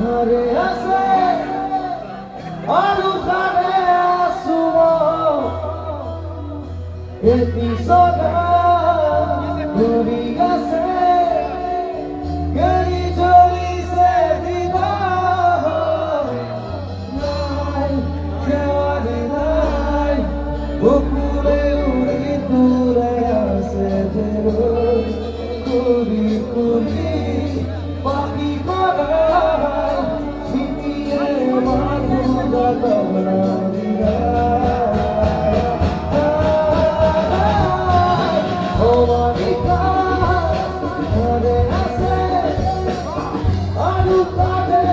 ঘরে আছে আৰু ঘৰে আছো এটি সদা ঘূৰি আছে গৰি জ্বলিছে দিবা নাই কেৱাৰী নাই বুকুৰে উৰি দূৰে আছে যে ঘূৰি ঘূৰি বাকি কৰাই স্মৃতিয়ে মানুহ গগনা ঘরে আছে আৰু ঘৰে